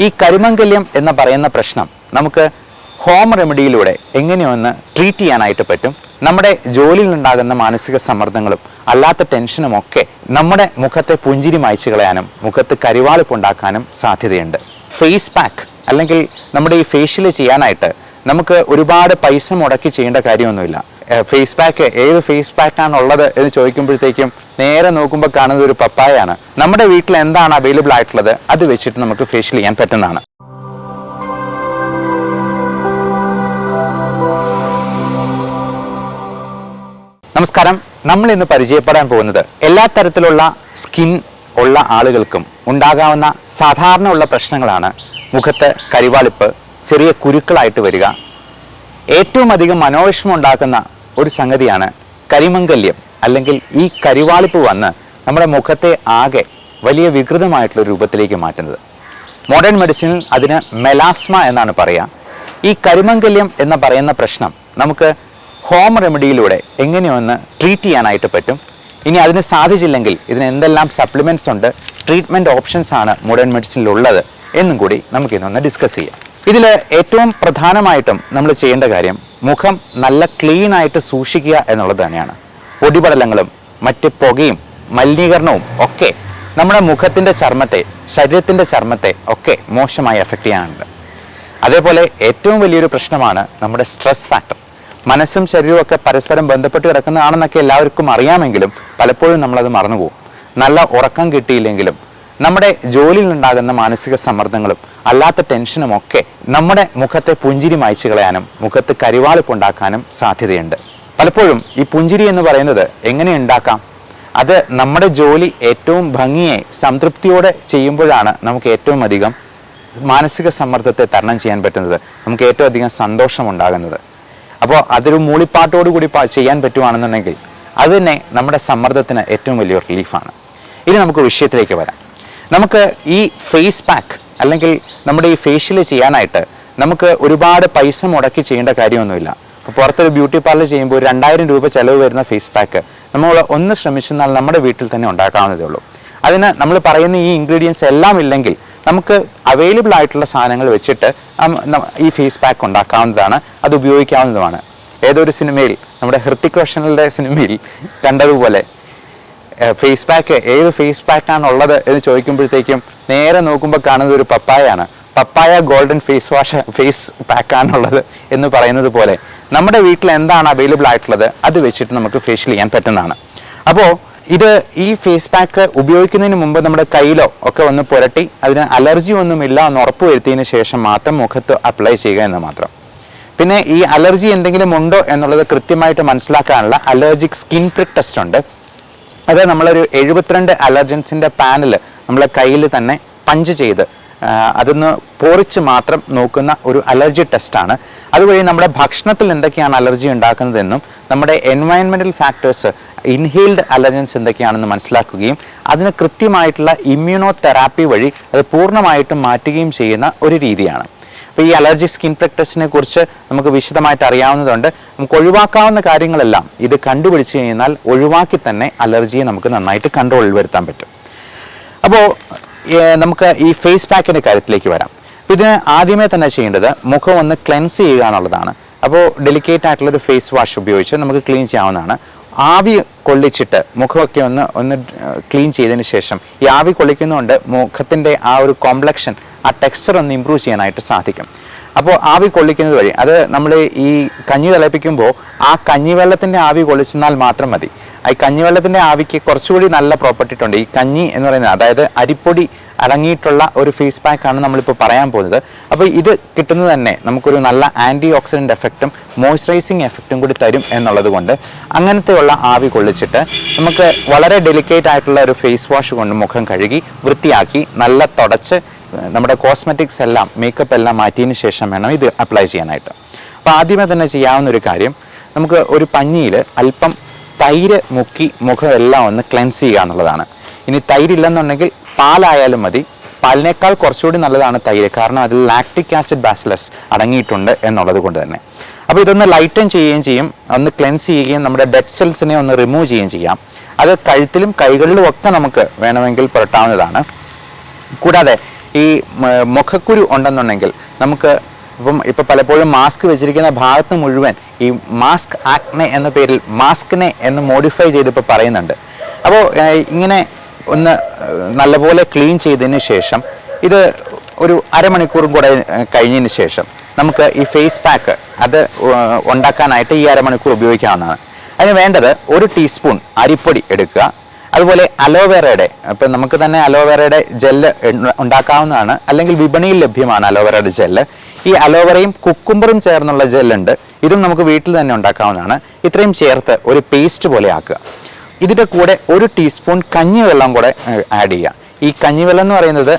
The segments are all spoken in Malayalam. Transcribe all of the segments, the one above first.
ഈ കരിമംഗല്യം എന്ന് പറയുന്ന പ്രശ്നം നമുക്ക് ഹോം റെമഡിയിലൂടെ എങ്ങനെയൊന്ന് ട്രീറ്റ് ചെയ്യാനായിട്ട് പറ്റും. നമ്മുടെ ജോലിയിൽ ഉണ്ടാകുന്ന മാനസിക സമ്മർദ്ദങ്ങളും അല്ലാത്ത ടെൻഷനും ഒക്കെ നമ്മുടെ മുഖത്തെ പുഞ്ചിരി മായ്ച്ചു കളയാനും മുഖത്ത് കരിവാളിപ്പുണ്ടാക്കാനും സാധ്യതയുണ്ട്. ഫേസ് പാക്ക് അല്ലെങ്കിൽ നമ്മുടെ ഈ ഫേഷ്യൽ ചെയ്യാനായിട്ട് നമുക്ക് ഒരുപാട് പൈസ മുടക്കി ചെയ്യേണ്ട കാര്യമൊന്നുമില്ല. ഫേസ് പാക്ക് ഏത് ഫേസ് പാക്കാണുള്ളത് എന്ന് ചോദിക്കുമ്പോഴത്തേക്കും നേരെ നോക്കുമ്പോൾ കാണുന്നത് ഒരു പപ്പായാണ്. നമ്മുടെ വീട്ടിൽ എന്താണ് അവൈലബിൾ ആയിട്ടുള്ളത് അത് വെച്ചിട്ട് നമുക്ക് ഫേഷ്യൽ ചെയ്യാൻ പറ്റുന്നതാണ്. നമസ്കാരം. നമ്മൾ ഇന്ന് പരിചയപ്പെടാൻ പോകുന്നത് എല്ലാ തരത്തിലുള്ള സ്കിൻ ഉള്ള ആളുകൾക്കും ഉണ്ടാകാവുന്ന സാധാരണ ഉള്ള പ്രശ്നങ്ങളാണ്. മുഖത്ത് കരിവാളിപ്പ്, ചെറിയ കുരുക്കളായിട്ട് വരിക, ഏറ്റവും അധികം മനോവിഷമം ഉണ്ടാക്കുന്ന ഒരു സംഗതിയാണ് കരിമംഗല്യം അല്ലെങ്കിൽ ഈ കരിവാളിപ്പ് വന്ന് നമ്മുടെ മുഖത്തെ ആകെ വലിയ വികൃതമായിട്ടുള്ള രൂപത്തിലേക്ക് മാറ്റുന്നത്. മോഡേൺ മെഡിസിനിൽ അതിന് മെലാസ്മ എന്നാണ് പറയുക. ഈ കരിമംഗല്യം എന്ന് പറയുന്ന പ്രശ്നം നമുക്ക് ഹോം റെമഡിയിലൂടെ എങ്ങനെയൊന്ന് ട്രീറ്റ് ചെയ്യാനായിട്ട് പറ്റും. ഇനി അതിന് സാധിച്ചില്ലെങ്കിൽ ഇതിന് എന്തെല്ലാം സപ്ലിമെൻറ്റ്സ് ഉണ്ട്, ട്രീറ്റ്മെൻറ്റ് ഓപ്ഷൻസ് ആണ് മോഡേൺ മെഡിസിനിൽ ഉള്ളത് എന്നും കൂടി നമുക്കിന്നൊന്ന് ഡിസ്കസ് ചെയ്യാം. ഇതിൽ ഏറ്റവും പ്രധാനമായിട്ടും നമ്മൾ ചെയ്യേണ്ട കാര്യം മുഖം നല്ല ക്ലീൻ ആയിട്ട് സൂക്ഷിക്കുക എന്നുള്ളത് തന്നെയാണ്. പൊടിപടലങ്ങളും മറ്റ് പുകയും മലിനീകരണവും ഒക്കെ നമ്മുടെ മുഖത്തിൻ്റെ ചർമ്മത്തെ, ശരീരത്തിൻ്റെ ചർമ്മത്തെ ഒക്കെ മോശമായി എഫക്റ്റ് ചെയ്യാനുണ്ട്. അതേപോലെ ഏറ്റവും വലിയൊരു പ്രശ്നമാണ് നമ്മുടെ സ്ട്രെസ് ഫാക്ടർ. മനസ്സും ശരീരവും ഒക്കെ പരസ്പരം ബന്ധപ്പെട്ട് കിടക്കുന്നതാണെന്നൊക്കെ എല്ലാവർക്കും അറിയാമെങ്കിലും പലപ്പോഴും നമ്മളത് മറന്നുപോകും. നല്ല ഉറക്കം കിട്ടിയില്ലെങ്കിലും നമ്മുടെ ജോലിയിൽ ഉണ്ടാകുന്ന മാനസിക സമ്മർദ്ദങ്ങളും അല്ലാത്ത ടെൻഷനും ഒക്കെ നമ്മുടെ മുഖത്തെ പുഞ്ചിരി മായ്ച്ചു കളയാനും മുഖത്ത് കരിവാളിപ്പുണ്ടാക്കാനും സാധ്യതയുണ്ട്. പലപ്പോഴും ഈ പുഞ്ചിരി എന്ന് പറയുന്നത് എങ്ങനെ ഉണ്ടാക്കാം? അത് നമ്മുടെ ജോലി ഏറ്റവും ഭംഗിയായി സംതൃപ്തിയോടെ ചെയ്യുമ്പോഴാണ് നമുക്ക് ഏറ്റവും അധികം മാനസിക സമ്മർദ്ദത്തെ തരണം ചെയ്യാൻ പറ്റുന്നത്, നമുക്ക് ഏറ്റവും അധികം സന്തോഷം ഉണ്ടാകുന്നത്. അപ്പോൾ അതൊരു മൂളിപ്പാട്ടോടു കൂടി ചെയ്യാൻ പറ്റുവാണെന്നുണ്ടെങ്കിൽ അത് തന്നെ നമ്മുടെ സമ്മർദ്ദത്തിന് ഏറ്റവും വലിയൊരു റിലീഫാണ്. ഇനി നമുക്ക് വിഷയത്തിലേക്ക് വരാം. നമുക്ക് ഈ ഫേസ് പാക്ക് അല്ലെങ്കിൽ നമ്മുടെ ഈ ഫേഷ്യൽ ചെയ്യാനായിട്ട് നമുക്ക് ഒരുപാട് പൈസ മുടക്കി ചെയ്യേണ്ട കാര്യമൊന്നുമില്ല. ഇപ്പോൾ പുറത്തൊരു ബ്യൂട്ടി പാർലർ ചെയ്യുമ്പോൾ ഒരു 2000 രൂപ ചിലവ് വരുന്ന ഫേസ് പാക്ക് നമ്മൾ ഒന്ന് ശ്രമിച്ചെന്നാൽ നമ്മുടെ വീട്ടിൽ തന്നെ ഉണ്ടാക്കാവുന്നതേ ഉള്ളൂ. അതിന് നമ്മൾ പറയുന്ന ഈ ഇൻഗ്രീഡിയൻസ് എല്ലാം ഇല്ലെങ്കിൽ നമുക്ക് അവൈലബിൾ ആയിട്ടുള്ള സാധനങ്ങൾ വെച്ചിട്ട് ഈ ഫേസ് പാക്ക് ഉണ്ടാക്കാവുന്നതാണ്, അത് ഉപയോഗിക്കാവുന്നതുമാണ്. ഏതൊരു സിനിമയിൽ, നമ്മുടെ ഹൃത്തിക് റോഷന്റെ സിനിമയിൽ കണ്ടതുപോലെ ഫേസ് പാക്ക് ഏത് ഫേസ് പാക്കാണുള്ളത് എന്ന് ചോദിക്കുമ്പോഴത്തേക്കും നേരെ നോക്കുമ്പോൾ കാണുന്നത് ഒരു പപ്പായാണ്. പപ്പായ ഗോൾഡൻ ഫേസ് പാക്കാണുള്ളത് എന്ന് പറയുന്നത് പോലെ നമ്മുടെ വീട്ടിൽ എന്താണ് അവൈലബിൾ ആയിട്ടുള്ളത് അത് വെച്ചിട്ട് നമുക്ക് ഫേഷ്യൽ ചെയ്യാൻ പറ്റുന്നതാണ്. അപ്പോൾ ഈ ഫേസ് പാക്ക് ഉപയോഗിക്കുന്നതിന് മുമ്പ് നമ്മുടെ കയ്യിലോ ഒക്കെ ഒന്ന് പുരട്ടി അതിന് അലർജി ഒന്നുമില്ല എന്ന് ഉറപ്പുവരുത്തിയതിന് ശേഷം മാത്രം മുഖത്ത് അപ്ലൈ ചെയ്യുക എന്ന് മാത്രം. പിന്നെ ഈ അലർജി എന്തെങ്കിലും ഉണ്ടോ എന്നുള്ളത് കൃത്യമായിട്ട് മനസ്സിലാക്കാനുള്ള അലർജിക് സ്കിൻ പ്രിക് ടെസ്റ്റ് ഉണ്ട്. അത് നമ്മളൊരു 72 അലർജൻസിൻ്റെ പാനൽ നമ്മളെ കയ്യിൽ തന്നെ പഞ്ച് ചെയ്ത് അതൊന്ന് പോറിച്ച് മാത്രം നോക്കുന്ന ഒരു അലർജി ടെസ്റ്റാണ്. അതുവഴി നമ്മുടെ ഭക്ഷണത്തിൽ എന്തൊക്കെയാണ് അലർജി ഉണ്ടാക്കുന്നതെന്നും നമ്മുടെ എൻവയൺമെൻറ്റൽ ഫാക്ടേഴ്സ്, ഇൻഹെയിൽഡ് അലർജൻസ് എന്തൊക്കെയാണെന്ന് മനസ്സിലാക്കുകയും അതിന് കൃത്യമായിട്ടുള്ള ഇമ്മ്യൂണോ തെറാപ്പി വഴി അത് പൂർണ്ണമായിട്ടും മാറ്റുകയും ചെയ്യുന്ന ഒരു രീതിയാണ്. അപ്പോൾ ഈ അലർജി സ്കിൻ പ്രിക് ടെസ്റ്റിനെ കുറിച്ച് നമുക്ക് വിശദമായിട്ട് അറിയാവുന്നതുകൊണ്ട് നമുക്ക് ഒഴിവാക്കാവുന്ന കാര്യങ്ങളെല്ലാം ഇത് കണ്ടുപിടിച്ച് കഴിഞ്ഞാൽ ഒഴിവാക്കി തന്നെ അലർജിയെ നമുക്ക് നന്നായിട്ട് കൺട്രോളിൽ വരുത്താൻ പറ്റും. അപ്പോൾ നമുക്ക് ഈ ഫേസ് പാക്കിൻ്റെ കാര്യത്തിലേക്ക് വരാം. ഇതിന് ആദ്യമേ തന്നെ ചെയ്യേണ്ടത് മുഖം ഒന്ന് ക്ലെൻസ് ചെയ്യുക എന്നുള്ളതാണ്. അപ്പോൾ ഡെലിക്കേറ്റ് ആയിട്ടുള്ളൊരു ഫേസ് വാഷ് ഉപയോഗിച്ച് നമുക്ക് ക്ലീൻ ചെയ്യാവുന്നതാണ്. ആവി കൊള്ളിച്ചിട്ട് മുഖമൊക്കെ ഒന്ന് ക്ലീൻ ചെയ്തതിന് ശേഷം ഈ ആവി കൊള്ളിക്കുന്നതുകൊണ്ട് മുഖത്തിൻ്റെ ആ ഒരു കോംപ്ലക്ഷൻ, ആ ടെക്സ്ചർ ഒന്ന് ഇമ്പ്രൂവ് ചെയ്യാനായിട്ട് സാധിക്കും. അപ്പോൾ ആവി കൊള്ളിക്കുന്നത് വഴി അത് നമ്മൾ ഈ കഞ്ഞി തിളപ്പിക്കുമ്പോൾ ആ കഞ്ഞിവെള്ളത്തിൻ്റെ ആവി കൊള്ളിച്ചെന്നാൽ മാത്രം മതി. ഈ കഞ്ഞിവെള്ളത്തിൻ്റെ ആവിക്ക് കുറച്ചുകൂടി നല്ല പ്രോപ്പർട്ടി ഉണ്ട്. ഈ കഞ്ഞി എന്ന് പറയുന്നത്, അതായത് അരിപ്പൊടി അടങ്ങിയിട്ടുള്ള ഒരു ഫേസ് പാക്കാണ് നമ്മളിപ്പോൾ പറയാൻ പോകുന്നത്. അപ്പോൾ ഇത് കിട്ടുന്നത് തന്നെ നമുക്കൊരു നല്ല ആൻറ്റി ഓക്സിഡൻറ്റ് എഫക്റ്റും മോയ്സ്ചറൈസിങ് എഫക്റ്റും കൂടി തരും എന്നുള്ളത് കൊണ്ട് അങ്ങനത്തെയുള്ള ആവി കൊള്ളിച്ചിട്ട് നമുക്ക് വളരെ ഡെലിക്കേറ്റ് ആയിട്ടുള്ള ഒരു ഫേസ് വാഷ് കൊണ്ട് മുഖം കഴുകി വൃത്തിയാക്കി നല്ല തുടച്ച് നമ്മുടെ കോസ്മെറ്റിക്സ് എല്ലാം, മേക്കപ്പ് എല്ലാം മാറ്റിയതിന് ശേഷം വേണം ഇത് അപ്ലൈ ചെയ്യാനായിട്ട്. അപ്പോൾ ആദ്യമേ തന്നെ ചെയ്യാവുന്ന ഒരു കാര്യം, നമുക്ക് ഒരു പഞ്ഞിയിൽ അല്പം തൈര് മുക്കി മുഖം എല്ലാം ഒന്ന് ക്ലെൻസ് ചെയ്യുക എന്നുള്ളതാണ്. ഇനി തൈരില്ലെന്നുണ്ടെങ്കിൽ പാലായാലും മതി. പാലിനേക്കാൾ കുറച്ചുകൂടി നല്ലതാണ് തൈര്, കാരണം അതിൽ ലാക്റ്റിക് ആസിഡ് ബാസിലസ് അടങ്ങിയിട്ടുണ്ട് എന്നുള്ളത് കൊണ്ട് തന്നെ. അപ്പോൾ ഇതൊന്ന് ലൈറ്റൻ ചെയ്യുകയും ചെയ്യും, ഒന്ന് ക്ലെൻസ് ചെയ്യുകയും നമ്മുടെ ഡെഡ് സെൽസിനെ ഒന്ന് റിമൂവ് ചെയ്യുകയും ചെയ്യാം. അത് കഴുത്തിലും കൈകളിലും ഒക്കെ നമുക്ക് വേണമെങ്കിൽ പുരട്ടാവുന്നതാണ്. കൂടാതെ ഈ മുഖക്കുരു ഉണ്ടെന്നുണ്ടെങ്കിൽ നമുക്ക് ഇപ്പം പലപ്പോഴും മാസ്ക് വെച്ചിരിക്കുന്ന ഭാഗത്ത് മുഴുവൻ ഈ മാസ്ക് ആക്നെ എന്ന പേരിൽ മാസ്കിനെ എന്ന് മോഡിഫൈ ചെയ്തിപ്പോൾ പറയുന്നുണ്ട്. അപ്പോൾ ഇങ്ങനെ ഒന്ന് നല്ലപോലെ ക്ലീൻ ചെയ്തതിന് ശേഷം ഇത് ഒരു അരമണിക്കൂറും കൂടെ കഴിഞ്ഞതിന് ശേഷം നമുക്ക് ഈ ഫേസ് പാക്ക് അത് ഉണ്ടാക്കാനായിട്ട് ഈ അരമണിക്കൂർ ഉപയോഗിക്കാവുന്നതാണ്. അതിന് വേണ്ടത് 1 ടീസ്പൂൺ അരിപ്പൊടി എടുക്കുക. അതുപോലെ അലോവേറയുടെ ഇപ്പം നമുക്ക് തന്നെ അലോവേറയുടെ ജെല്ല് ഉണ്ടാക്കാവുന്നതാണ്, അല്ലെങ്കിൽ വിപണിയിൽ ലഭ്യമാണ് അലോവേറയുടെ ജെല്ല്. ഈ അലോവേറയും കുക്കുംബറും ചേർന്നുള്ള ജെല്ലുണ്ട്, ഇതും നമുക്ക് വീട്ടിൽ തന്നെ ഉണ്ടാക്കാവുന്നതാണ്. ഇത്രയും ചേർത്ത് ഒരു പേസ്റ്റ് പോലെ ആക്കുക. ഇതിൻ്റെ കൂടെ 1 ടീസ്പൂൺ കഞ്ഞിവെള്ളം കൂടെ ആഡ് ചെയ്യുക. ഈ കഞ്ഞിവെള്ളം എന്ന് പറയുന്നത്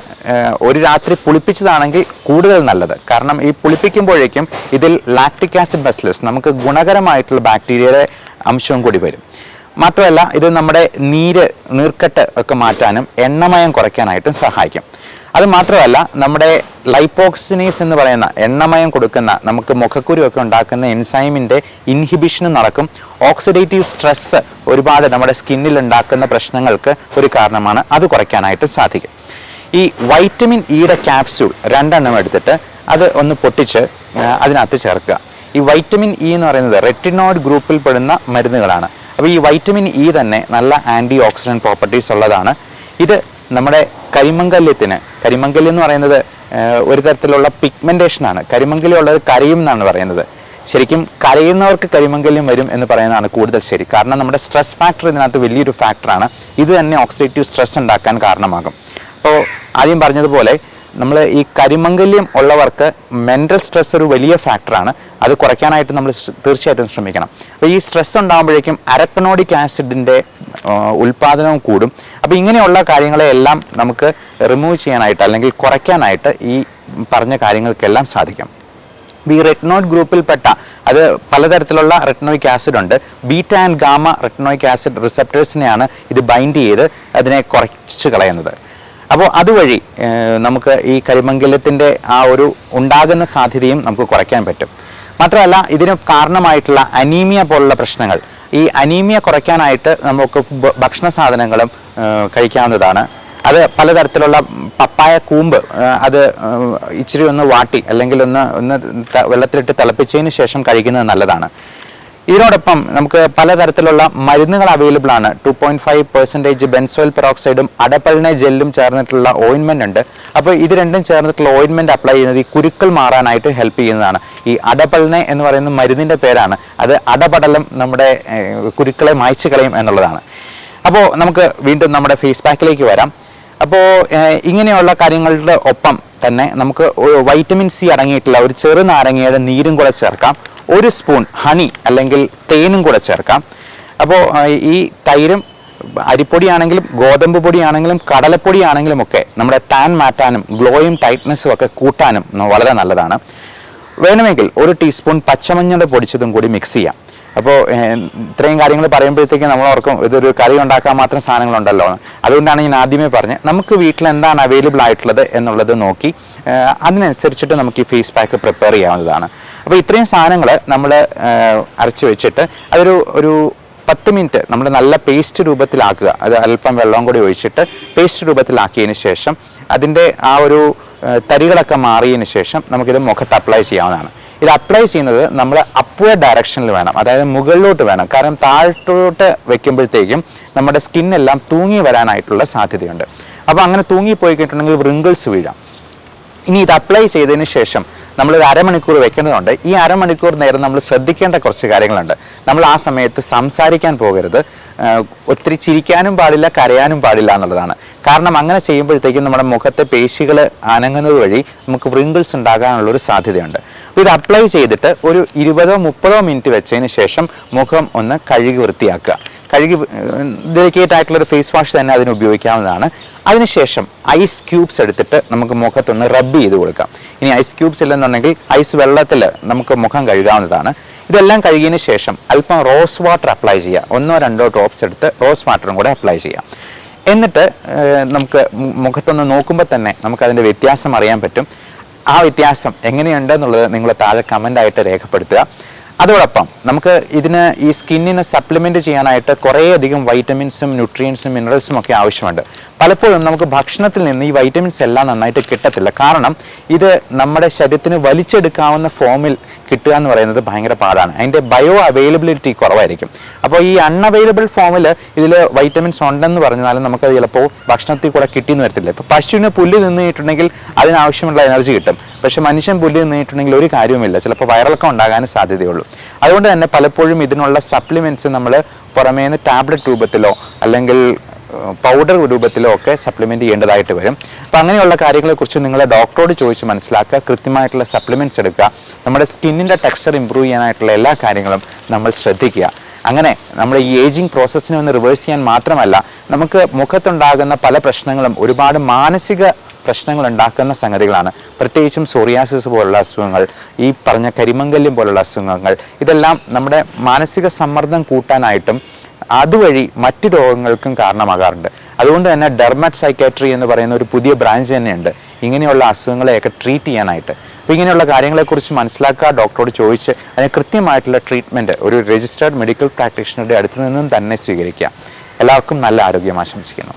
ഒരു രാത്രി പുളിപ്പിച്ചതാണെങ്കിൽ കൂടുതൽ നല്ലത്. കാരണം ഈ പുളിപ്പിക്കുമ്പോഴേക്കും ഇതിൽ ലാക്റ്റിക് ആസിഡ് ബാസിലസ് നമുക്ക് ഗുണകരമായിട്ടുള്ള ബാക്ടീരിയയുടെ അംശവും കൂടി വരും. മാത്രമല്ല ഇത് നമ്മുടെ നീർക്കെട്ട് ഒക്കെ മാറ്റാനും എണ്ണമയം കുറയ്ക്കാനായിട്ടും സഹായിക്കും. അത് മാത്രമല്ല നമ്മുടെ ലൈപ്പോക്സിനേസ് എന്ന് പറയുന്ന എണ്ണമയം കൊടുക്കുന്ന നമുക്ക് മുഖക്കുരു ഒക്കെ ഉണ്ടാക്കുന്ന എൻസൈമിൻ്റെ ഇൻഹിബിഷനും നടക്കും. ഓക്സിഡേറ്റീവ് സ്ട്രെസ് ഒരുപാട് നമ്മുടെ സ്കിന്നിൽ ഉണ്ടാക്കുന്ന പ്രശ്നങ്ങൾക്ക് ഒരു കാരണമാണ്, അത് കുറയ്ക്കാനായിട്ട് സാധിക്കും. ഈ വൈറ്റമിൻ ഇയുടെ ക്യാപ്സ്യൂൾ 2 എണ്ണം എടുത്തിട്ട് അത് ഒന്ന് പൊട്ടിച്ച് അതിനകത്ത് ചേർക്കുക. ഈ വൈറ്റമിൻ ഇ എന്ന് പറയുന്നത് റെറ്റിനോയിഡ് ഗ്രൂപ്പിൽ പെടുന്ന മരുന്നുകളാണ്. അപ്പോൾ ഈ വൈറ്റമിൻ ഇ തന്നെ നല്ല ആൻറ്റി ഓക്സിഡൻറ്റ് പ്രോപ്പർട്ടീസ് ഉള്ളതാണ്. ഇത് നമ്മുടെ കരിമംഗല്യം എന്ന് പറയുന്നത് ഒരു തരത്തിലുള്ള പിഗ്മെൻറ്റേഷനാണ്. കരിമംഗല്യം ഉള്ളത് കരയും എന്നാണ് പറയുന്നത്. ശരിക്കും കരയുന്നവർക്ക് കരിമംഗല്യം വരും എന്ന് പറയുന്നതാണ് കൂടുതൽ ശരി. കാരണം നമ്മുടെ സ്ട്രെസ് ഫാക്ടർ ഇതിനകത്ത് വലിയൊരു ഫാക്ടറാണ്. ഇത് തന്നെ ഓക്സിഡേറ്റീവ് സ്ട്രെസ് ഉണ്ടാക്കാൻ കാരണമാകും. അപ്പോൾ ആദ്യം പറഞ്ഞതുപോലെ നമ്മൾ ഈ കരിമംഗല്യം ഉള്ളവർക്ക് മെൻ്റൽ സ്ട്രെസ് ഒരു വലിയ ഫാക്ടറാണ്. അത് കുറയ്ക്കാനായിട്ട് നമ്മൾ തീർച്ചയായിട്ടും ശ്രമിക്കണം. അപ്പോൾ ഈ സ്ട്രെസ് ഉണ്ടാകുമ്പോഴേക്കും അരപ്പനോഡിക് ആസിഡിൻ്റെ ഉൽപ്പാദനവും കൂടും. അപ്പോൾ ഇങ്ങനെയുള്ള കാര്യങ്ങളെല്ലാം നമുക്ക് റിമൂവ് ചെയ്യാനായിട്ട് അല്ലെങ്കിൽ കുറയ്ക്കാനായിട്ട് ഈ പറഞ്ഞ കാര്യങ്ങൾക്കെല്ലാം സാധിക്കും. ഈ റെറ്റിനോയിഡ് ഗ്രൂപ്പിൽപ്പെട്ട അത് പലതരത്തിലുള്ള റെറ്റിനോയിക് ആസിഡ് ഉണ്ട്. Beta and gamma retinoic acid റിസപ്റ്റേഴ്സിനെയാണ് ഇത് ബൈൻഡ് ചെയ്ത് അതിനെ കുറച്ച് കളയുന്നത്. അപ്പോൾ അതുവഴി നമുക്ക് ഈ കരിമംഗല്യത്തിൻ്റെ ആ ഒരു ഉണ്ടാകുന്ന സാധ്യതയും നമുക്ക് കുറയ്ക്കാൻ പറ്റും. മാത്രമല്ല ഇതിന് കാരണമായിട്ടുള്ള അനീമിയ പോലുള്ള പ്രശ്നങ്ങൾ, ഈ അനീമിയ കുറയ്ക്കാനായിട്ട് നമുക്ക് ഭക്ഷണ സാധനങ്ങളും കഴിക്കാവുന്നതാണ്. അത് പലതരത്തിലുള്ള പപ്പായ കൂമ്പ് അത് ഇച്ചിരി ഒന്ന് വാട്ടി അല്ലെങ്കിൽ ഒന്ന് വെള്ളത്തിലിട്ട് തിളപ്പിച്ചതിന് ശേഷം കഴിക്കുന്നത് നല്ലതാണ്. ഇതിനോടൊപ്പം നമുക്ക് പലതരത്തിലുള്ള മരുന്നുകൾ അവൈലബിൾ ആണ്. 2.5% ബെൻസോയിൽ പെറോക്സൈഡും അടപ്പളിനെ ജെല്ലും ചേർന്നിട്ടുള്ള ഓയിൻമെൻ്റ് ഉണ്ട്. അപ്പോൾ ഇത് രണ്ടും ചേർന്നിട്ടുള്ള ഓയിൻമെൻറ്റ് അപ്ലൈ ചെയ്യുന്നത് ഈ കുരുക്കൾ മാറാനായിട്ട് ഹെൽപ്പ് ചെയ്യുന്നതാണ്. ഈ അടപ്പളിനെ എന്ന് പറയുന്ന മരുന്നിൻ്റെ പേരാണ്. അത് അടപടലം നമ്മുടെ കുരുക്കളെ മായ്ച്ചു കളയും എന്നുള്ളതാണ്. അപ്പോൾ നമുക്ക് വീണ്ടും നമ്മുടെ ഫേസ് പാക്കിലേക്ക് വരാം. അപ്പോൾ ഇങ്ങനെയുള്ള കാര്യങ്ങളുടെ ഒപ്പം തന്നെ നമുക്ക് വൈറ്റമിൻ സി അടങ്ങിയിട്ടുള്ള ഒരു ചെറുനാരങ്ങയുടെ നീരും കൂടെ ചേർക്കാം. 1 സ്പൂൺ ഹണി അല്ലെങ്കിൽ തേനും കൂടെ ചേർക്കാം. അപ്പോൾ ഈ തൈരും അരിപ്പൊടിയാണെങ്കിലും ഗോതമ്പ് പൊടിയാണെങ്കിലും കടലപ്പൊടിയാണെങ്കിലും ഒക്കെ നമ്മുടെ ടാൻ മാറ്റാനും ഗ്ലോയും ടൈറ്റ്നസ്സും ഒക്കെ കൂട്ടാനും വളരെ നല്ലതാണ്. വേണമെങ്കിൽ 1 ടീസ്പൂൺ പച്ചമഞ്ഞൾ പൊടിച്ചതും കൂടി മിക്സ് ചെയ്യാം. അപ്പോൾ ഇത്രയും കാര്യങ്ങൾ പറയുമ്പോഴത്തേക്ക് നമ്മൾ ഓർക്കും ഇതൊരു കറി ഉണ്ടാക്കാൻ മാത്രം സാധനങ്ങളുണ്ടല്ലോ. അതുകൊണ്ടാണ് ഞാൻ ആദ്യമേ പറഞ്ഞത് നമുക്ക് വീട്ടിൽ എന്താണ് അവൈലബിൾ ആയിട്ടുള്ളത് എന്നുള്ളത് നോക്കി അതിനനുസരിച്ചിട്ട് നമുക്ക് ഈ ഫേസ് പാക്ക് പ്രിപ്പയർ ചെയ്യാവുന്നതാണ്. അപ്പോൾ ഇത്രയും സാധനങ്ങൾ നമ്മൾ അരച്ച് വെച്ചിട്ട് ഒരു 10 മിനിറ്റ് നമ്മൾ നല്ല പേസ്റ്റ് രൂപത്തിലാക്കുക. അത് അല്പം വെള്ളം കൂടി ഒഴിച്ചിട്ട് പേസ്റ്റ് രൂപത്തിലാക്കിയതിന് ശേഷം അതിൻ്റെ ആ ഒരു തരികളൊക്കെ മാറിയതിന് ശേഷം നമുക്കിത് മുഖത്ത് അപ്ലൈ ചെയ്യാവുന്നതാണ്. ഇത് അപ്ലൈ ചെയ്യുന്നത് നമ്മൾ അപ്വേർഡ് ഡയറക്ഷനിൽ വേണം, അതായത് മുകളിലോട്ട് വേണം. കാരണം താഴോട്ട് വെക്കുമ്പോഴത്തേക്കും നമ്മുടെ സ്കിന്നെല്ലാം തൂങ്ങി വരാനായിട്ടുള്ള സാധ്യതയുണ്ട്. അപ്പോൾ അങ്ങനെ തൂങ്ങിപ്പോയി കഴിഞ്ഞിട്ടുണ്ടെങ്കിൽ റിങ്കിൾസ് വീഴാം. ഇനി ഇത് അപ്ലൈ ചെയ്തതിന് ശേഷം നമ്മളൊരു അരമണിക്കൂർ വെക്കേണ്ടതുണ്ട്. ഈ അരമണിക്കൂർ നേരം നമ്മൾ ശ്രദ്ധിക്കേണ്ട കുറച്ച് കാര്യങ്ങളുണ്ട്. നമ്മൾ ആ സമയത്ത് സംസാരിക്കാൻ പോകരുത്, ഒത്തിരി ചിരിക്കാനും പാടില്ല, കരയാനും പാടില്ല എന്നുള്ളതാണ്. കാരണം അങ്ങനെ ചെയ്യുമ്പോഴത്തേക്കും നമ്മുടെ മുഖത്തെ പേശികൾ അനങ്ങുന്നത് വഴി നമുക്ക് വ്രിങ്കിൾസ് ഉണ്ടാകാനുള്ളൊരു സാധ്യതയുണ്ട്. അപ്പോൾ ഇത് അപ്ലൈ ചെയ്തിട്ട് ഒരു 20-30 മിനിറ്റ് വെച്ചതിന് ശേഷം മുഖം ഒന്ന് കഴുകി വൃത്തിയാക്കുക. ഡെലിക്കേറ്റ് ആയിട്ടുള്ളൊരു ഫേസ് വാഷ് തന്നെ അതിന് ഉപയോഗിക്കാവുന്നതാണ്. അതിനുശേഷം ഐസ് ക്യൂബ്സ് എടുത്തിട്ട് നമുക്ക് മുഖത്തൊന്ന് റബ്ബ് ചെയ്ത് കൊടുക്കാം. ഇനി ഐസ് ക്യൂബ്സ് ഇല്ലെന്നുണ്ടെങ്കിൽ ഐസ് വെള്ളത്തിൽ നമുക്ക് മുഖം കഴുകാവുന്നതാണ്. ഇതെല്ലാം കഴുകിയതിന് ശേഷം അല്പം റോസ് വാട്ടർ അപ്ലൈ ചെയ്യുക. 1-2 ഡ്രോപ്സ് എടുത്ത് റോസ് വാട്ടറും കൂടെ അപ്ലൈ ചെയ്യാം. എന്നിട്ട് നമുക്ക് മുഖത്തൊന്ന് നോക്കുമ്പോൾ തന്നെ നമുക്കതിൻ്റെ വ്യത്യാസം അറിയാൻ പറ്റും. ആ വ്യത്യാസം എങ്ങനെയുണ്ടെന്നുള്ളത് നിങ്ങൾ താഴെ കമൻ്റായിട്ട് രേഖപ്പെടുത്തുക. അതോടൊപ്പം നമുക്ക് ഇതിന് ഈ സ്കിന്നിന് സപ്ലിമെൻറ്റ് ചെയ്യാനായിട്ട് കുറേയധികം വൈറ്റമിൻസും ന്യൂട്രിയൻസും മിനറൽസും ഒക്കെ ആവശ്യമുണ്ട്. പലപ്പോഴും നമുക്ക് ഭക്ഷണത്തിൽ നിന്ന് ഈ വൈറ്റമിൻസ് എല്ലാം നന്നായിട്ട് കിട്ടത്തില്ല. കാരണം ഇത് നമ്മുടെ ശരീരത്തിന് വലിച്ചെടുക്കാവുന്ന ഫോമിൽ കിട്ടുക എന്ന് പറയുന്നത് ഭയങ്കര പാടാണ്. അതിൻ്റെ ബയോ അവൈലബിലിറ്റി കുറവായിരിക്കും. അപ്പോൾ ഈ അൺഅവൈലബിൾ ഫോമിൽ ഇതിൽ വൈറ്റമിൻസ് ഉണ്ടെന്ന് പറഞ്ഞാലും നമുക്കത് ചിലപ്പോൾ ഭക്ഷണത്തിൽ കൂടെ കിട്ടിയെന്ന് വരത്തില്ല. ഇപ്പോൾ പശുവിന് പുല്ല് തിന്നിട്ടുണ്ടെങ്കിൽ അതിനാവശ്യമുള്ള എനർജി കിട്ടും. പക്ഷേ മനുഷ്യൻ പുല്ല് തിന്നിട്ടുണ്ടെങ്കിൽ ഒരു കാര്യവുമില്ല, ചിലപ്പോൾ വയറിളക്കം ഉണ്ടാകാനും സാധ്യതയുള്ളൂ. അതുകൊണ്ട് തന്നെ പലപ്പോഴും ഇതിനുള്ള സപ്ലിമെൻറ്റ്സ് നമ്മൾ പുറമേന്ന് ടാബ്ലറ്റ് രൂപത്തിലോ അല്ലെങ്കിൽ പൗഡർ രൂപത്തിലോ ഒക്കെ സപ്ലിമെൻറ്റ് ചെയ്യേണ്ടതായിട്ട് വരും. അപ്പോൾ അങ്ങനെയുള്ള കാര്യങ്ങളെക്കുറിച്ച് നിങ്ങൾ ഡോക്ടറോട് ചോദിച്ച് മനസ്സിലാക്കുക, കൃത്യമായിട്ടുള്ള സപ്ലിമെൻറ്റ്സ് എടുക്കുക, നമ്മുടെ സ്കിന്നിൻ്റെ ടെക്സ്ചർ ഇമ്പ്രൂവ് ചെയ്യാനായിട്ടുള്ള എല്ലാ കാര്യങ്ങളും നമ്മൾ ശ്രദ്ധിക്കുക. അങ്ങനെ നമ്മൾ ഈ ഏജിങ് പ്രോസസ്സിനെ ഒന്ന് റിവേഴ്സ് ചെയ്യാൻ മാത്രമല്ല, നമുക്ക് മുഖത്തുണ്ടാകുന്ന പല പ്രശ്നങ്ങളും ഒരുപാട് മാനസിക പ്രശ്നങ്ങൾ ഉണ്ടാക്കുന്ന സംഗതികളാണ്. പ്രത്യേകിച്ചും സോറിയാസിസ് പോലുള്ള അസുഖങ്ങൾ, ഈ പറഞ്ഞ കരിമംഗല്യം പോലുള്ള അസുഖങ്ങൾ, ഇതെല്ലാം നമ്മുടെ മാനസിക സമ്മർദ്ദം കൂട്ടാനായിട്ടും അതുവഴി മറ്റു രോഗങ്ങൾക്കും കാരണമാകാറുണ്ട്. അതുകൊണ്ട് തന്നെ ഡെർമറ്റ് സൈക്കാട്രി എന്ന് പറയുന്ന ഒരു പുതിയ ബ്രാഞ്ച് തന്നെയുണ്ട് ഇങ്ങനെയുള്ള അസുഖങ്ങളെയൊക്കെ ട്രീറ്റ് ചെയ്യാനായിട്ട്. അപ്പോൾ ഇങ്ങനെയുള്ള കാര്യങ്ങളെക്കുറിച്ച് മനസ്സിലാക്കുക, ഡോക്ടറോട് ചോദിച്ച് അതിന് കൃത്യമായിട്ടുള്ള ട്രീറ്റ്മെൻറ്റ് ഒരു രജിസ്റ്റേർഡ് മെഡിക്കൽ പ്രാക്ടീഷണറുടെ അടുത്ത് നിന്നും തന്നെ സ്വീകരിക്കുക. എല്ലാവർക്കും നല്ല ആരോഗ്യം ആശംസിക്കുന്നു.